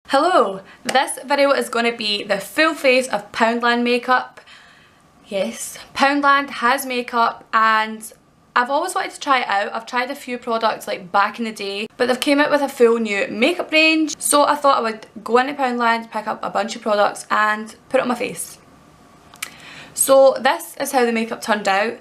Hello, this video is going to be the full face of Poundland makeup. Yes, Poundland has makeup and I've always wanted to try it out. I've tried a few products like back in the day, but they've came out with a full new makeup range. So I thought I would go into Poundland, pick up a bunch of products and put it on my face. So this is how the makeup turned out.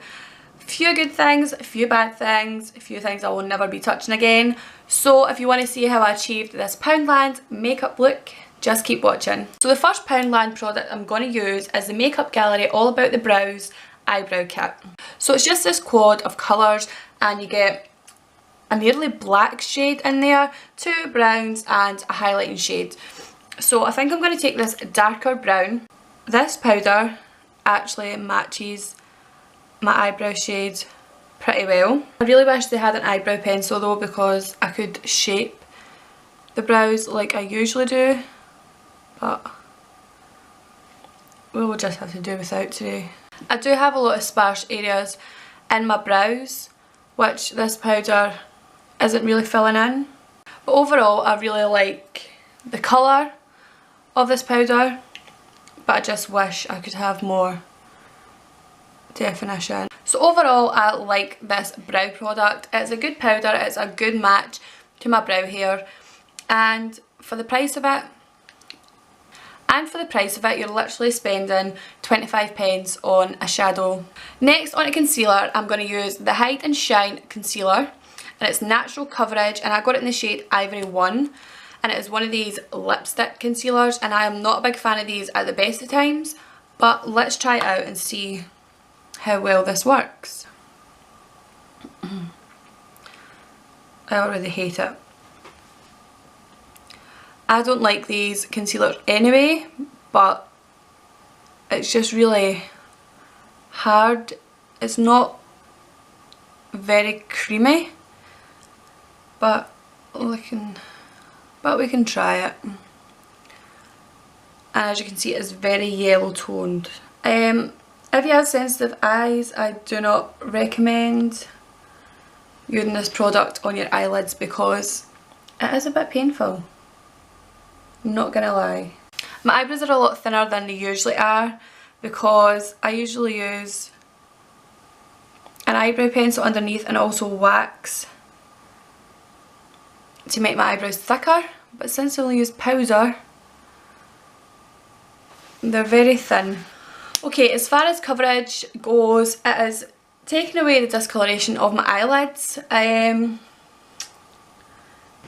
Few good things, a few bad things, a few things I will never be touching again. So if you want to see how I achieved this Poundland makeup look, just keep watching. So the first Poundland product I'm going to use is the Makeup Gallery All About the Brows eyebrow kit. So it's just this quad of colours and you get a nearly black shade in there, two browns and a highlighting shade. So I think I'm going to take this darker brown. This powder actually matches my eyebrow shade pretty well. I really wish they had an eyebrow pencil though, because I could shape the brows like I usually do, but we will just have to do without today. I do have a lot of sparse areas in my brows which this powder isn't really filling in, but overall I really like the colour of this powder, but I just wish I could have more definition. So overall I like this brow product. It's a good powder, it's a good match to my brow hair, and for the price of it you're literally spending 25 pence on a shadow. Next, on a concealer, I'm going to use the Hide and Shine concealer, and it's natural coverage, and I got it in the shade Ivory 1, and it is one of these lipstick concealers, and I am not a big fan of these at the best of times, but let's try it out and see how well this works. I already hate it. I don't like these concealers anyway, but it's just really hard. It's not very creamy, but we can try it. And as you can see, it's very yellow toned. If you have sensitive eyes, I do not recommend using this product on your eyelids because it is a bit painful. I'm not gonna lie. My eyebrows are a lot thinner than they usually are because I usually use an eyebrow pencil underneath and also wax to make my eyebrows thicker, but since I only use powder, they're very thin. Okay, as far as coverage goes, it is taking away the discoloration of my eyelids,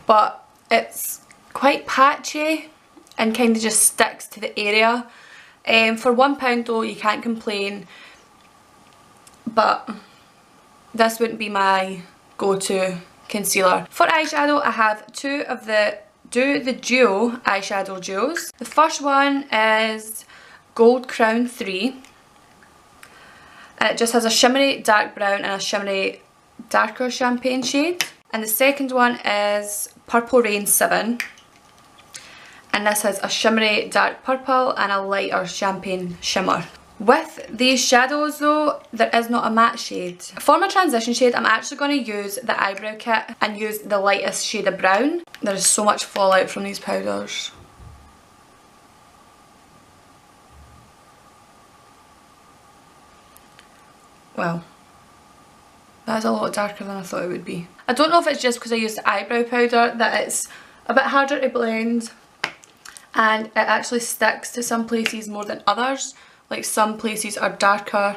but it's quite patchy and kind of just sticks to the area. For £1 though, you can't complain, but this wouldn't be my go-to concealer. For eyeshadow, I have two of the duo eyeshadow duos. The first one is Gold Crown 3, and it just has a shimmery dark brown and a shimmery darker champagne shade. And the second one is Purple Rain 7, and this has a shimmery dark purple and a lighter champagne shimmer. With these shadows though, there is not a matte shade. For my transition shade, I'm actually going to use the eyebrow kit and use the lightest shade of brown. There is so much fallout from these powders. Well, that's a lot darker than I thought it would be. I don't know if it's just because I used the eyebrow powder that it's a bit harder to blend and it actually sticks to some places more than others. Like some places are darker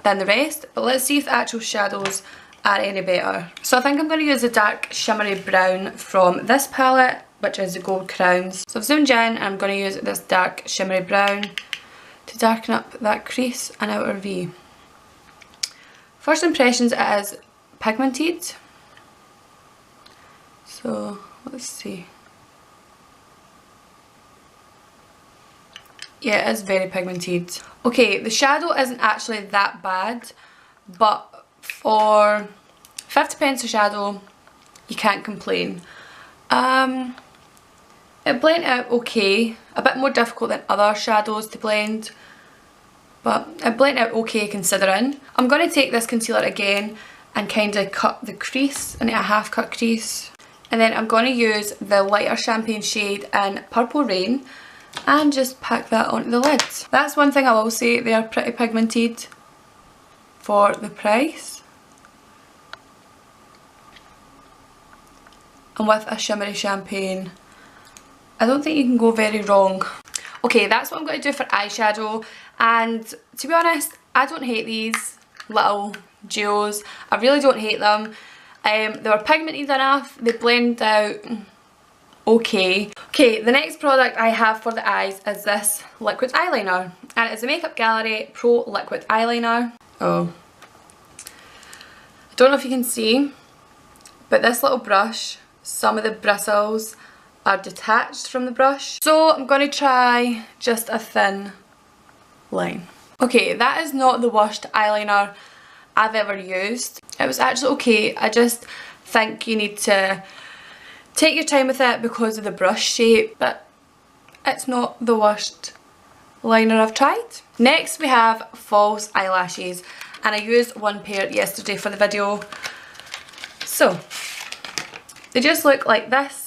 than the rest, but let's see if the actual shadows are any better. So I think I'm going to use the dark shimmery brown from this palette, which is the Gold Crowns. So I've zoomed in and I'm going to use this dark shimmery brown to darken up that crease and outer V. First impressions, it is pigmented, so let's see. Yeah, it is very pigmented. Okay, the shadow isn't actually that bad, but for 50 pence a shadow, you can't complain. It blended out okay, a bit more difficult than other shadows to blend, but it blended out okay considering. I'm going to take this concealer again and kind of cut the crease into a half cut crease And then I'm going to use the lighter champagne shade in Purple Rain and just pack that onto the lid. That's one thing I will say, they are pretty pigmented for the price. And with a shimmery champagne, I don't think you can go very wrong. Okay, that's what I'm going to do for eyeshadow, and to be honest, I don't hate these little duos. I really don't hate them. They were pigmented enough, they blend out okay. Okay, the next product I have for the eyes is this liquid eyeliner, and it's a Makeup Gallery Pro Liquid Eyeliner. Oh, I don't know if you can see, but this little brush, some of the bristles are detached from the brush. So I'm going to try just a thin line. Okay, that is not the worst eyeliner I've ever used. It was actually okay. I just think you need to take your time with it because of the brush shape, but it's not the worst liner I've tried. Next we have false eyelashes, and I used one pair yesterday for the video. So they just look like this.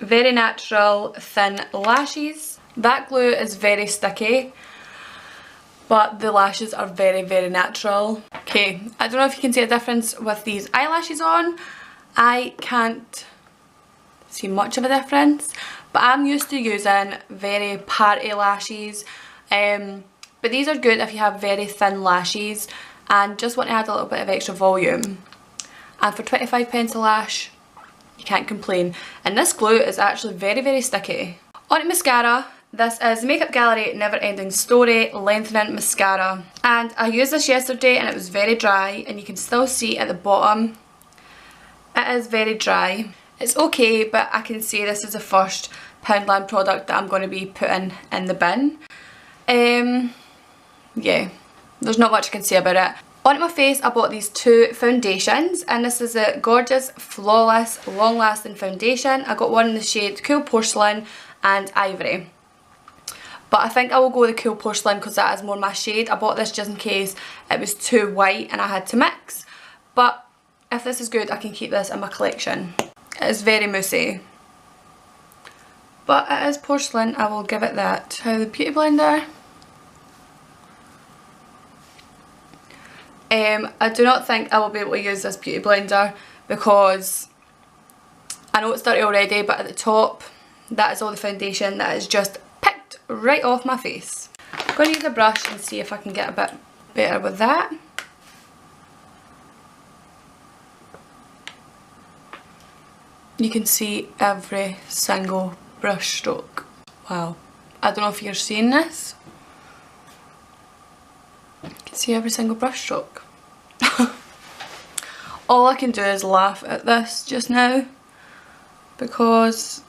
Very natural thin lashes. That glue is very sticky, but the lashes are very, very natural. Okay, I don't know if you can see a difference with these eyelashes on. I can't see much of a difference, but I'm used to using very party lashes. But these are good if you have very thin lashes and just want to add a little bit of extra volume. And for 25p a lash, you can't complain. And this glue is actually very, very sticky. On to mascara. This is Makeup Gallery Never Ending Story Lengthening Mascara. And I used this yesterday and it was very dry, and you can still see at the bottom it is very dry. It's okay, but I can say this is the first Poundland product that I'm going to be putting in the bin. Yeah, there's not much I can say about it. On my face, I bought these two foundations, and this is a gorgeous, flawless, long-lasting foundation. I got one in the shade Cool Porcelain and Ivory. But I think I will go with the Cool Porcelain because that is more my shade. I bought this just in case it was too white and I had to mix. But if this is good, I can keep this in my collection. It is very moussey. But it is porcelain, I will give it that. How the beauty blender. I do not think I will be able to use this beauty blender because I know it's dirty already, but at the top, that is all the foundation that is just picked right off my face. I'm going to use a brush and see if I can get a bit better with that. You can see every single brush stroke. Wow. I don't know if you're seeing this. You can see every single brush stroke. All I can do is laugh at this just now because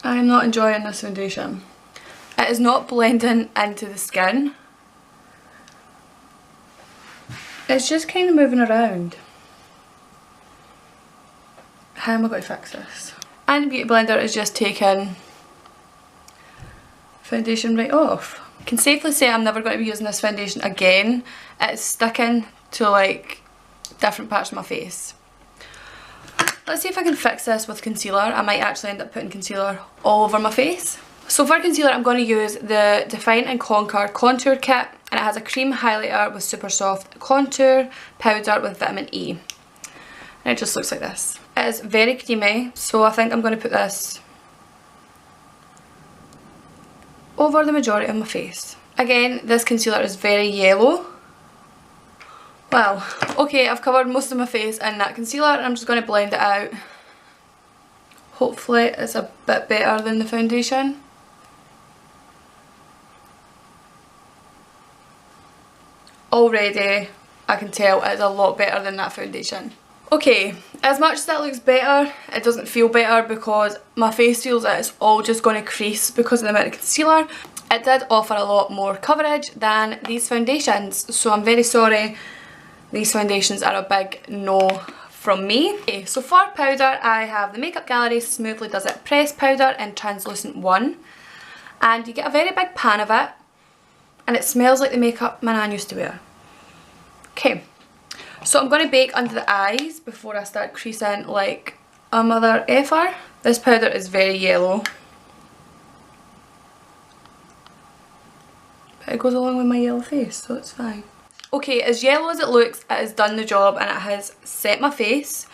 I am not enjoying this foundation. It is not blending into the skin. It's just kind of moving around. How am I going to fix this? And the beauty blender is just taking foundation right off. I can safely say I'm never going to be using this foundation again. It's sticking to like different parts of my face. Let's see if I can fix this with concealer. I might actually end up putting concealer all over my face. So for concealer, I'm going to use the Define and Conquer Contour Kit, and it has a cream highlighter with super soft contour powder with vitamin E. And it just looks like this. It is very creamy, so I think I'm going to put this over the majority of my face. Again, this concealer is very yellow. Wow. Okay, I've covered most of my face in that concealer and I'm just going to blend it out. Hopefully it's a bit better than the foundation. Already I can tell it's a lot better than that foundation. Okay, as much as that looks better, it doesn't feel better because my face feels that it's all just going to crease because of the amount of concealer. It did offer a lot more coverage than these foundations, so I'm very sorry. These foundations are a big no from me. Okay, so for powder, I have the Makeup Gallery Smoothly Does It Pressed Powder in Translucent 1. And you get a very big pan of it, and it smells like the makeup my nan used to wear. Okay. So I'm going to bake under the eyes before I start creasing like a mother effer. This powder is very yellow, but it goes along with my yellow face, so it's fine. Okay, as yellow as it looks, it has done the job and it has set my face.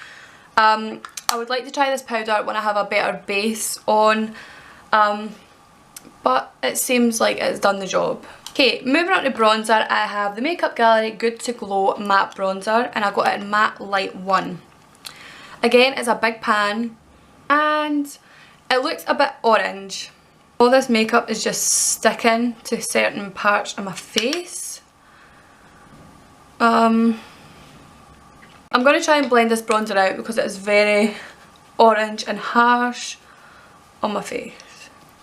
I would like to try this powder when I have a better base on, but it seems like it's done the job. Okay, moving on to bronzer, I have the Makeup Gallery Good to Glow Matte Bronzer, and I got it in Matte Light 1. Again, it's a big pan, and it looks a bit orange. All this makeup is just sticking to certain parts of my face. I'm going to try and blend this bronzer out because it is very orange and harsh on my face.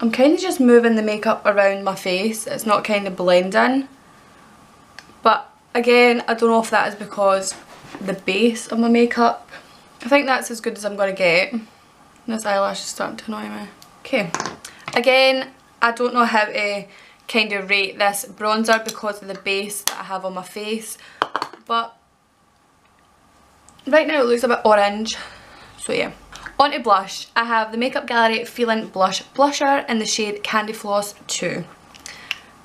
I'm kind of just moving the makeup around my face, it's not kind of blending. But again, I don't know if that is because the base of my makeup. I think that's as good as I'm going to get. This eyelash is starting to annoy me. Okay, again, I don't know how to kind of rate this bronzer because of the base that I have on my face. But right now it looks a bit orange, so yeah. On to blush, I have the Makeup Gallery Feeling Blush Blusher in the shade Candy Floss 2.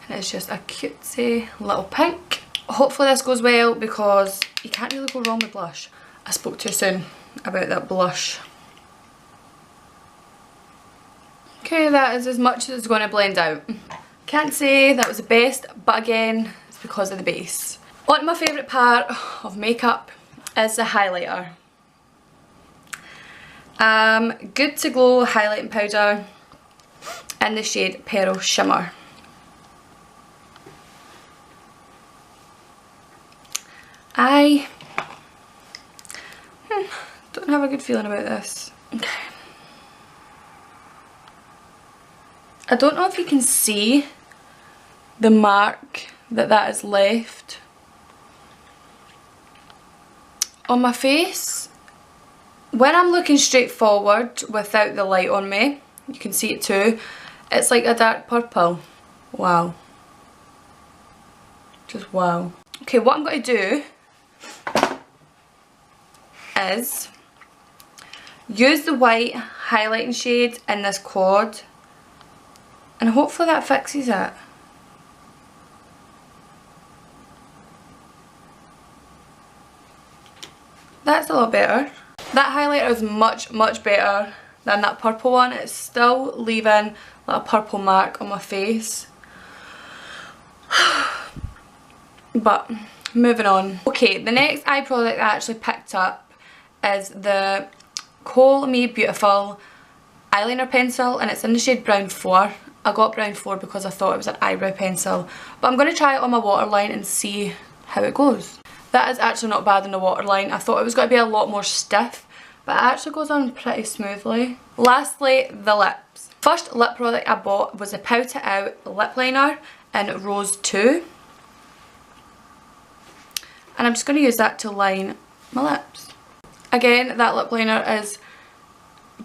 And it's just a cutesy little pink. Hopefully this goes well because you can't really go wrong with blush. I spoke too soon about that blush. Okay, that is as much as it's going to blend out. Can't say that was the best, but again, it's because of the base. On to my favourite part of makeup is the highlighter. Good to Glow highlighting powder in the shade Pearl Shimmer. I don't have a good feeling about this. Okay. I don't know if you can see the mark that is left on my face. When I'm looking straight forward without the light on me, you can see it too, it's like a dark purple. Wow. Just wow. Okay, what I'm going to do is use the white highlighting shade in this quad, and hopefully that fixes it. That's a lot better. That highlighter is much better than that purple one. It's still leaving like a purple mark on my face. But moving on. Okay, the next eye product I actually picked up is the Call Me Beautiful eyeliner pencil, and it's in the shade Brown 4. I got Brown 4 because I thought it was an eyebrow pencil. But I'm going to try it on my waterline and see how it goes. That is actually not bad in the waterline. I thought it was going to be a lot more stiff, but it actually goes on pretty smoothly. Lastly, the lips. First lip product I bought was the Pout It Out lip liner in Rose 2. And I'm just going to use that to line my lips. Again, that lip liner is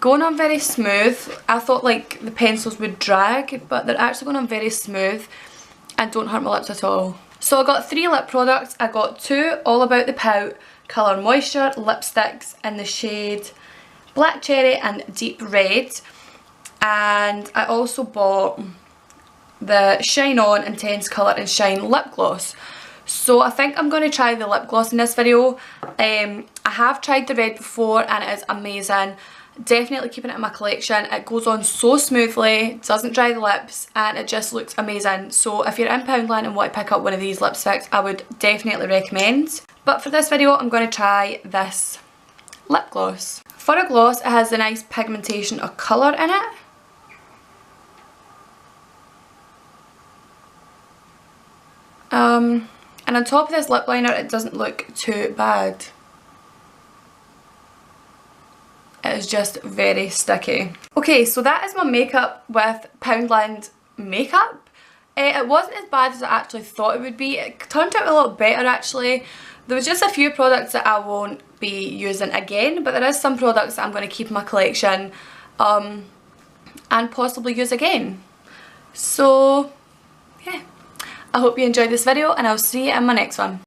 going on very smooth. I thought like the pencils would drag, but they're actually going on very smooth and don't hurt my lips at all. So I got 3 lip products. I got 2 All About the Pout Colour Moisture lipsticks in the shade Black Cherry and Deep Red. And I also bought the Shine On Intense Colour and Shine lip gloss. So I think I'm going to try the lip gloss in this video. I have tried the red before and it is amazing. Definitely keeping it in my collection. It goes on so smoothly, doesn't dry the lips, and it just looks amazing. So if you're in Poundland and want to pick up one of these lipsticks, I would definitely recommend. But for this video, I'm going to try this lip gloss. For a gloss, it has a nice pigmentation of colour in it. And on top of this lip liner, it doesn't look too bad. It is just very sticky. Okay, so that is my makeup with Poundland makeup. It wasn't as bad as I actually thought it would be. It turned out a lot better actually. There was just a few products that I won't be using again, but there is some products that I'm going to keep in my collection and possibly use again. So yeah, I hope you enjoyed this video and I'll see you in my next one.